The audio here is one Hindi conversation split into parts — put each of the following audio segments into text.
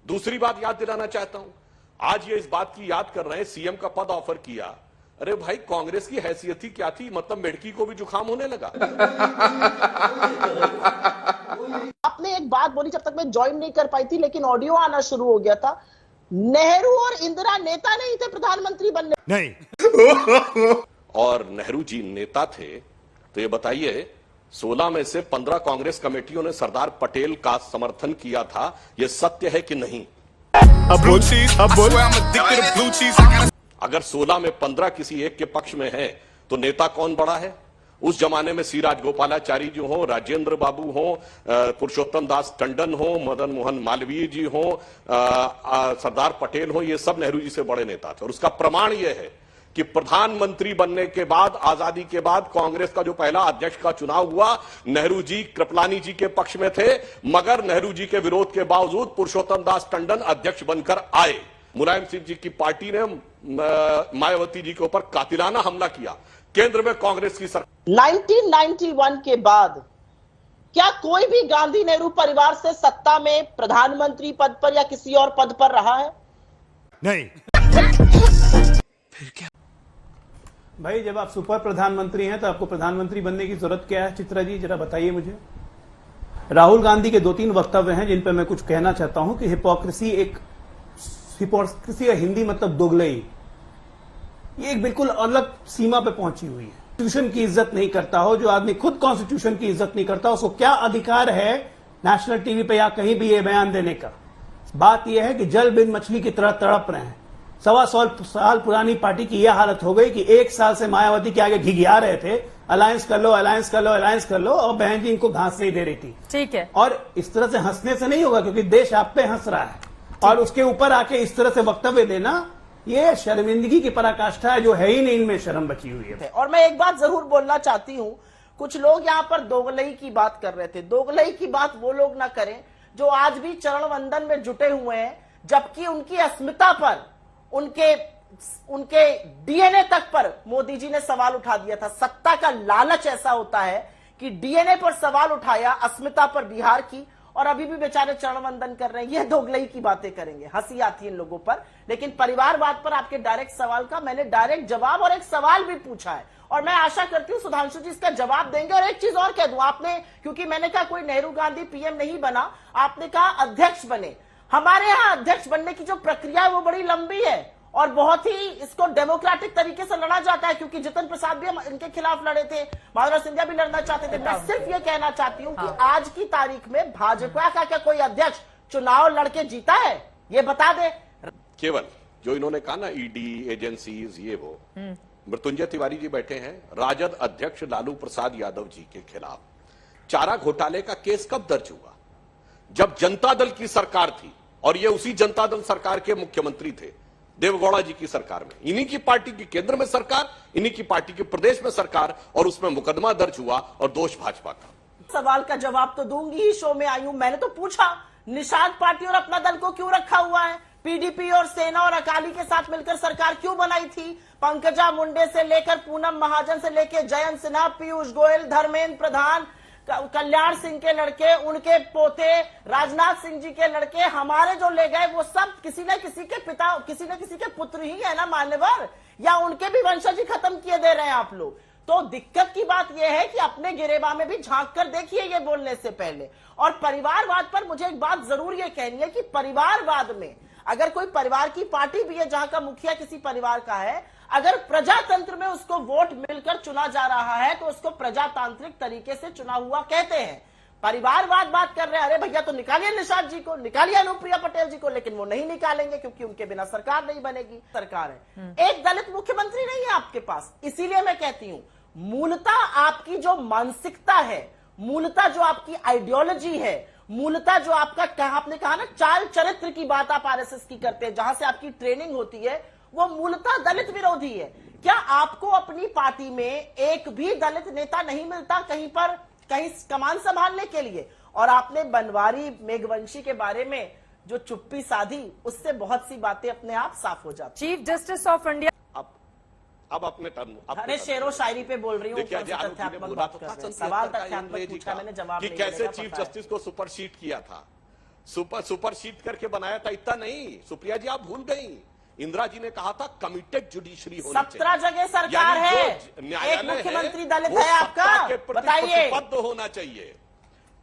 दूसरी बात याद दिलाना चाहता हूं, आज ये इस बात की याद कर रहे हैं सीएम का पद ऑफर किया। अरे भाई, कांग्रेस की हैसियत ही क्या थी? मतलब मेढकी को भी जुकाम होने लगा। आपने एक बात बोली, जब तक मैं ज्वाइन नहीं कर पाई थी, लेकिन ऑडियो आना शुरू हो गया था। नेहरू और इंदिरा नेता नहीं थे प्रधानमंत्री बनने, नहीं। और नेहरू जी नेता थे, तो ये बताइए 16 में से 15 कांग्रेस कमेटियों ने सरदार पटेल का समर्थन किया था, यह सत्य है कि नहीं? अब बोल। अगर 16 में 15 किसी एक के पक्ष में है, तो नेता कौन बड़ा है? उस जमाने में सी राजगोपालाचारी जी हो, राजेंद्र बाबू हो, पुरुषोत्तम दास टंडन हो, मदन मोहन मालवीय जी हो, सरदार पटेल हो, ये सब नेहरू जी से बड़े नेता थे। और उसका प्रमाण यह है कि प्रधानमंत्री बनने के बाद, आजादी के बाद, कांग्रेस का जो पहला अध्यक्ष का चुनाव हुआ, नेहरू जी कृपलानी जी के पक्ष में थे, मगर नेहरू जी के विरोध के बावजूद पुरुषोत्तम दास टंडन अध्यक्ष बनकर आए। मुलायम सिंह जी की पार्टी ने मायावती जी के ऊपर कातिलाना हमला किया। केंद्र में कांग्रेस की सरकार। 1991 के बाद क्या कोई भी गांधी नेहरू परिवार से सत्ता में प्रधानमंत्री पद पर या किसी और पद पर रहा है? नहीं। फिर क्या भाई, जब आप सुपर प्रधानमंत्री हैं तो आपको प्रधानमंत्री बनने की जरूरत क्या है? चित्रा जी जरा बताइए मुझे। राहुल गांधी के 2-3 वक्तव्य हैं जिन पर मैं कुछ कहना चाहता हूं कि हिपोक्रेसी या हिंदी मतलब दोगलई, ये एक बिल्कुल अलग सीमा पे पहुंची हुई है। कॉन्स्टिट्यूशन की इज्जत नहीं करता हो जो आदमी, खुद कॉन्स्टिट्यूशन की इज्जत नहीं करता, उसको क्या अधिकार है नेशनल टीवी पे या कहीं भी ये बयान देने का? बात यह है कि जल बिन मछली की तरह तड़प रहे हैं। 125 साल पुरानी पार्टी की यह हालत हो गई कि 1 साल से मायावती के आगे घिघिया रहे थे, अलायंस कर लो, अलायंस कर लो, अलायंस कर लो, और बहन जी इनको घास नहीं दे रही थी। ठीक है। और इस तरह से हंसने से नहीं होगा, क्योंकि देश आप पे हंस रहा है, और उसके ऊपर आके इस तरह से वक्तव्य देना, ये शर्मिंदगी की पराकाष्ठा है जो है ही नहीं, इनमें शर्म बची हुई है। और मैं एक बात जरूर बोलना चाहती हूं, कुछ लोग यहां पर दोगलई की बात कर रहे थे। दोगलई की बात वो लोग ना करें जो आज भी चरण वंदन में जुटे हुए हैं, जबकि उनकी अस्मिता पर, उनके डीएनए तक पर मोदी जी ने सवाल उठा दिया था। सत्ता का लालच ऐसा होता है कि डीएनए पर सवाल उठाया, अस्मिता पर बिहार की, और अभी भी बेचारे चरण वंदन कर रहे हैं। ये दोगलई की बातें करेंगे, हंसी आती है इन लोगों पर। लेकिन परिवारवाद पर आपके डायरेक्ट सवाल का मैंने डायरेक्ट जवाब और एक सवाल भी पूछा है, और मैं आशा करती हूं सुधांशु जी इसका जवाब देंगे। और एक चीज और कह दूं, आपने, क्योंकि मैंने कहा कोई नेहरू गांधी पीएम नहीं बना, आपने कहा अध्यक्ष बने। हमारे यहां अध्यक्ष बनने की जो प्रक्रिया है वो बड़ी लंबी है और बहुत ही इसको डेमोक्रेटिक तरीके से लड़ा जाता है, क्योंकि जितिन प्रसाद भी इनके खिलाफ लड़े थे, माधुरी सिंधिया भी लड़ना चाहते थे। मैं सिर्फ ये कहना चाहती हूं कि आज की तारीख में भाजपा का क्या कोई अध्यक्ष चुनाव लड़के जीता है? ये बता दे। केवल जो इन्होंने कहा ना, ईडी एजेंसीज, ये वो, मृत्युंजय तिवारी जी बैठे हैं राजद अध्यक्ष लालू प्रसाद यादव जी के खिलाफ। चारा घोटाले का केस कब दर्ज हुआ? जब जनता दल की सरकार थी, और ये उसी जनता दल सरकार के मुख्यमंत्री थे, देवगौड़ा जी की सरकार में। इन्हीं की पार्टी की केंद्र में सरकार, इन्हीं की पार्टी के प्रदेश में सरकार, और उसमें मुकदमा दर्ज हुआ, और दोष भाजपा का। सवाल का जवाब तो दूंगी ही, शो में आई हूं। मैंने तो पूछा निषाद पार्टी और अपना दल को क्यों रखा हुआ है? पीडीपी और सेना और अकाली के साथ मिलकर सरकार क्यों बनाई थी? पंकजा मुंडे से लेकर पूनम महाजन से लेकर जयंत सिन्हा, पीयूष गोयल, धर्मेंद्र प्रधान, कल्याण सिंह के लड़के, उनके पोते, राजनाथ सिंह जी के लड़के, हमारे जो ले गए वो सब किसी न किसी के पिता, किसी न किसी के पुत्र ही है ना मान्यवर, या उनके भी वंशज ही खत्म किए दे रहे हैं आप लोग। तो दिक्कत की बात यह है कि अपने गिरेबा में भी झांक कर देखिए ये बोलने से पहले। और परिवारवाद पर मुझे एक बात जरूर ये कहनी है कि परिवारवाद में अगर कोई परिवार की पार्टी भी है जहां का मुखिया किसी परिवार का है, अगर प्रजातंत्र में उसको वोट मिलकर चुना जा रहा है तो उसको प्रजातांत्रिक तरीके से चुना हुआ कहते हैं। परिवारवाद बात कर रहे हैं, अरे भैया तो निकालिए निषाद जी को, निकालिए अनुप्रिया पटेल जी को, लेकिन वो नहीं निकालेंगे क्योंकि उनके बिना सरकार नहीं बनेगी। सरकार है, एक दलित मुख्यमंत्री नहीं है आपके पास। इसीलिए मैं कहती हूं, मूलतः आपकी जो मानसिकता है, मूलतः जो आपकी आइडियोलॉजी है, मूलतः जो आपका, आपने कहा ना चाल चरित्र की बात आप आरएसएस की करते हैं, जहां से आपकी ट्रेनिंग होती है, वो मूलतः दलित विरोधी है। क्या आपको अपनी पार्टी में एक भी दलित नेता नहीं मिलता कहीं पर, कहीं कमान संभालने के लिए? और आपने बनवारी मेघवंशी के बारे में जो चुप्पी साधी, उससे बहुत सी बातें अपने आप साफ हो जाती। चीफ जस्टिस ऑफ इंडिया अब अपने टर्म, अरे शेरो शायरी पे बोल रही हूँ, सवाल तथ्यात्मक पूछा, मैंने जवाब नहीं कैसे मिलेगा, चीफ पता है। जस्टिस को सुपरसीड किया था। सुपरसीड करके बनाया था, इतना नहीं। सुप्रिया जी आप भूल गई, इंदिरा जी ने कहा था कमिटेड जुडिशरी होनी चाहिए। 17 जगह सरकार यानी है, जो न्यायालय एक मुख्यमंत्री है, दलित वो है आपका, सत्ता के प्रति बताइए। प्रतिबद्ध होना चाहिए,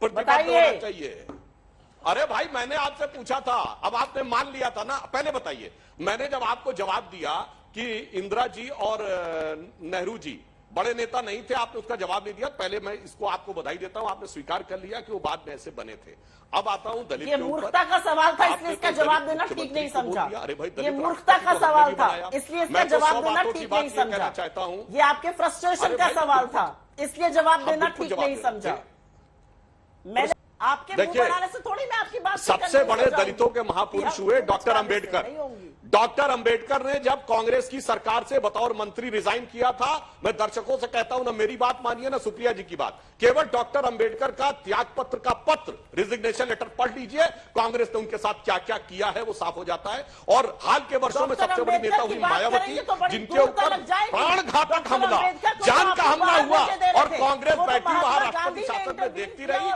प्रतिबद्ध बताइए। होना चाहिए। अरे भाई मैंने आपसे पूछा था, अब आपने मान लिया था ना। पहले बताइए, मैंने जब आपको जवाब दिया कि इंदिरा जी और नेहरू जी बड़े नेता नहीं थे, आपने उसका जवाब नहीं दिया। पहले मैं इसको आपको बधाई देता हूं, आपने स्वीकार कर लिया कि वो बाद में ऐसे बने थे। अब आता हूं दलित ये के ऊपर। मूर्खता का सवाल था, इसलिए आपने इसका तो जवाब दलित देना ठीक मुख्यमंत्री नहीं को बोल समझा। दिया। अरे भाई, ये दलित मूर्खता का राष्ट्रपति को सवाल हमने भी था, बनाया। इसलिए इसका मैं तो जवाब 100 देना बातों की ठीक बात नहीं ये कहना समझा। चाहता हूं। ये आपके फ्रस्ट्रेशन अरे का भाई, सवाल बिल्कुल। था, इसलिए जवाब हम देना बिल्कुल ठीक जवाब नहीं देंगे। समझा। मैंने आपके मुंह देखिए, बनाने से थोड़ी मैं आपकी बात सबसे बड़े दलितों के महापुरुष हुए डॉक्टर अंबेडकर। डॉक्टर अंबेडकर ने जब कांग्रेस की सरकार से बतौर मंत्री रिजाइन किया था, मैं दर्शकों से कहता हूं ना मेरी बात मानिए ना सुप्रिया जी की बात, केवल डॉक्टर अंबेडकर का त्याग पत्र का पत्र, रिजिग्नेशन लेटर पढ़ लीजिए, कांग्रेस ने उनके साथ क्या क्या किया है वो साफ हो जाता है। और हाल के वर्षों में सबसे बड़ी नेता हुई मायावती, जिनके ऊपर प्राणघातक हमला, जान का हमला हुआ और कांग्रेस बैठी वहां राष्ट्रपति शासन में देखती रही।